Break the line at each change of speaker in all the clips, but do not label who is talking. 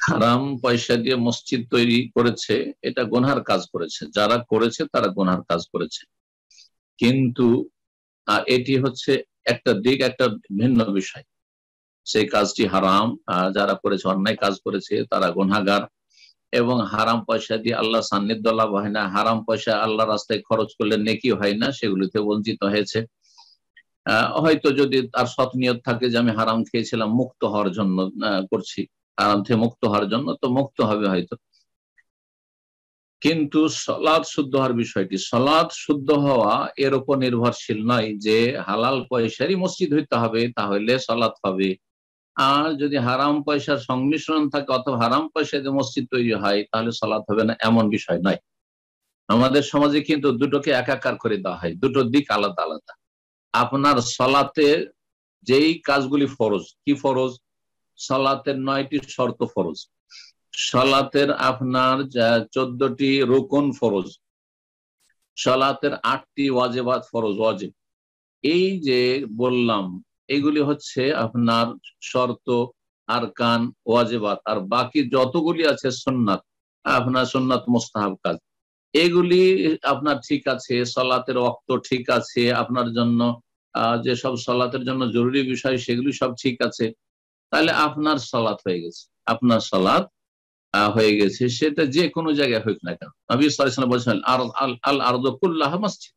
হারাম পয়সা দিয়ে মসজিদ তৈরি করেছে, এটা গুনহার কাজ করেছে, যারা করেছে তারা গুনহার কাজ করেছে। কিন্তু এটি হচ্ছে একটা দিক, একটা ভিন্ন বিষয়। সেই কাজটি হারাম, যারা করেছে অন্যায় কাজ করেছে তারা গুনহাগার। এবং হারাম পয়সা দিয়ে আল্লাহ সান্নিধ্য লাভ হয় না, হারাম পয়সা আল্লাহ রাস্তায় খরচ করলে নেকি হয় না, সেগুলিতে বঞ্চিত হয়েছে। হয়তো যদি তার সৎ নিয়ত থাকে যে আমি হারাম খেয়েছিলাম মুক্ত হওয়ার জন্য করছি, হারাম থেকে মুক্ত হওয়ার জন্য, তো মুক্ত হবে হয়তো। কিন্তু সলাৎ শুদ্ধ হওয়ার বিষয়টি, সলাৎ শুদ্ধ হওয়া এর উপর নির্ভরশীল নয় যে হালাল পয়সারই মসজিদ হইতে হবে তাহলে সলাৎ হবে। আর যদি হারাম পয়সার সংমিশ্রণ থাকে অথবা হারাম পয়সা দিয়ে মসজিদ তৈরি হয় তাহলে সলাৎ হবে না, এমন বিষয় নয়। আমাদের সমাজে কিন্তু দুটোকে একাকার করে দেওয়া হয়, দুটো দিক আলাদা আলাদা। আপনার সলাতে যেই কাজগুলি ফরজ, কি ফরজ? সলাতের 9টি শর্ত ফরজ, সলাতের আপনার 14টি রুকুন ফরজ, সলাতের 8টি ওয়াজিবাত ফরজ, ওয়াজিব। এই যে বললাম এগুলি হচ্ছে আপনার শর্ত, আরকান, ওয়াজিবাত। আর বাকি যতগুলি আছে সুন্নাত, আপনার সুন্নাত মুস্তাহাব কাজ, এগুলি আপনার ঠিক আছে। সলাতের ওয়াক্ত ঠিক আছে আপনার জন্য, যেসব সলাতের জন্য জরুরি বিষয় সেগুলি সব ঠিক আছে, তাহলে আপনার সলাত হয়ে গেছে, আপনার সলাত হয়ে গেছে। সেটা যে কোনো জায়গায় হোক না কেন। নবী সাল্লাল্লাহু আলাইহি ওয়াসাল্লাম বলেছেন আল আরদু কুল্লাহা মসজিদ,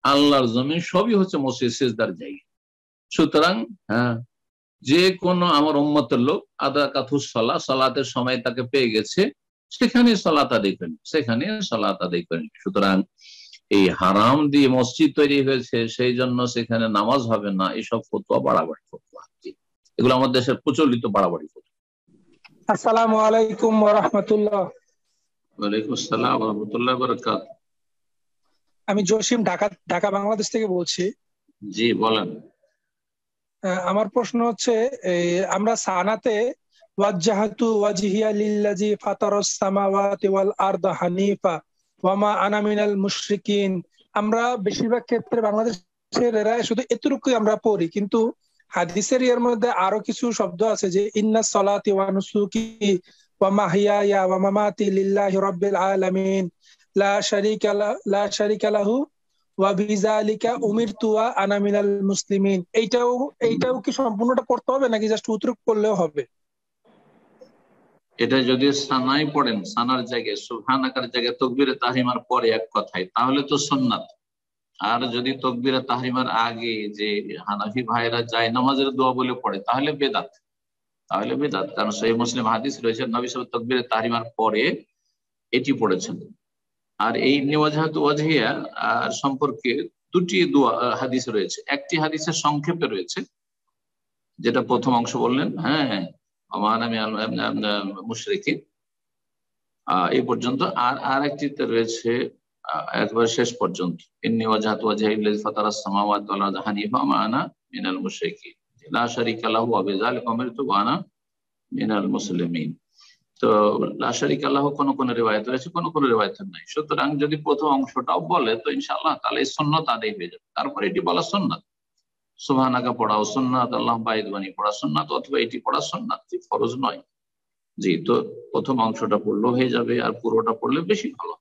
আল্লাহর জমিন সবই হচ্ছে মসজিদ, সিজদার জায়গা। সুতরাং যে কোনো আমার উম্মতের লোক আদাকাতুস সালাহ, সালাতের সময় তাকে পেয়ে গেছে, সেখানে সালাত আদায় করেন, সেখানে সালাত আদায় করেন। সুতরাং এই হারাম দিয়ে মসজিদ তৈরি হয়েছে সেই জন্য সেখানে নামাজ হবে না, এসব ফতোয়া বাড়াবাড়ি ফতোয়া, এগুলো আমাদের দেশের প্রচলিত বাড়াবাড়ি ফতোয়া।
আসসালামু আলাইকুম ওয়া রাহমাতুল্লাহ।
ওয়ালাইকুম আসসালাম ওয়া রাহমাতুল্লাহি ওয়া বারাকাতুহু।
আমি জসিম, ঢাকা বাংলাদেশ থেকে বলছি।
জি বলেন।
আমার প্রশ্ন হচ্ছে, আমরা সানাতে ওয়াজ্জাহাতু ওয়াজহিয়া লিল্লাযী ফাতারাস সামাওয়াতি ওয়াল আরদা হানিফা ওয়া মা আনা মিনাল মুশরিকিন, আমরা বেশিরভাগ ক্ষেত্রে বাংলাদেশের এরা শুধু এতটুকুই আমরা পড়ি, কিন্তু হাদিসের এর মধ্যে আরো কিছু শব্দ আছে যে ইন্নাস সালাতি ওয়া নুসুকি ওয়া মাহইয়ায়া ওয়া মামাতি লিল্লাহি রাব্বিল আলামিন লা শারীকা লাহু ওয়া বিযালিকা উমিরতু ওয়া আনা মিনাল মুসলিমিন। এইটাও কি সম্পূর্ণটা পড়তে হবে নাকি জাস্ট উত্তর করলেও হবে?
এটা যদি সানাই পড়েন, সানার জায়গায় সুবহানাকার জায়গায় তাকবীরে তাহরিমার পরে এক কথায়, তাহলে তো সুন্নাত। আর যদি তাকবীরে তাহরিমার আগে যে হানাফি ভাইরা যায় নামাজের দোয়া বলে পড়ে তাহলে বেদাত, তাহলে বেদাত। কারণ সহিহ মুসলিম হাদিস রয়েছে নবী সাল্লাল্লাহু আলাইহি ওয়াসাল্লাম তাকবীরে তাহরিমার পরে এটি পড়েছেন। আর এই ওয়াজহাতু ওয়াজহিয়া সম্পর্কে দুটি দোয়া হাদিস রয়েছে। একটি হাদিসের সংক্ষেপে রয়েছে, যেটা প্রথম অংশ বললেন, মুশরিকিন এই পর্যন্ত। আর একটিতে রয়েছে একবার শেষ পর্যন্ত, ইন্নী ওয়াজহাতু ওয়াজহিয়া লিল্লাযী ফাতারাস সামাওয়াতি ওয়াল আরদা হানিফা ওয়া আনা মিনাল মুশরিকিন লা শারীকা লাহু ওয়া বিযালিকা উমিরতু ওয়া আনা মিনাল মুসলিমিন। তো লা শারীকা লাহু কোন রিওয়ায়াত রয়েছে, কোন রিওয়ায়াত নাই। সুতরাং যদি প্রথম অংশটাও বলে তো ইনশাআল্লাহ তাহলে সুন্নাত আদায় হয়ে যাবে। তারপরে এটি বলা সুন্নাত, সুবহানাকা পড়াও সুন্নাত, আল্লাহুম্মা বাইদ বানি পড়া সুন্নাত, অথবা এটি পড়া সুন্নাত, ফরজ নয়। জি, তো প্রথম অংশটা পড়লেও হয়ে যাবে আর পুরোটা পড়লে বেশি ভালো।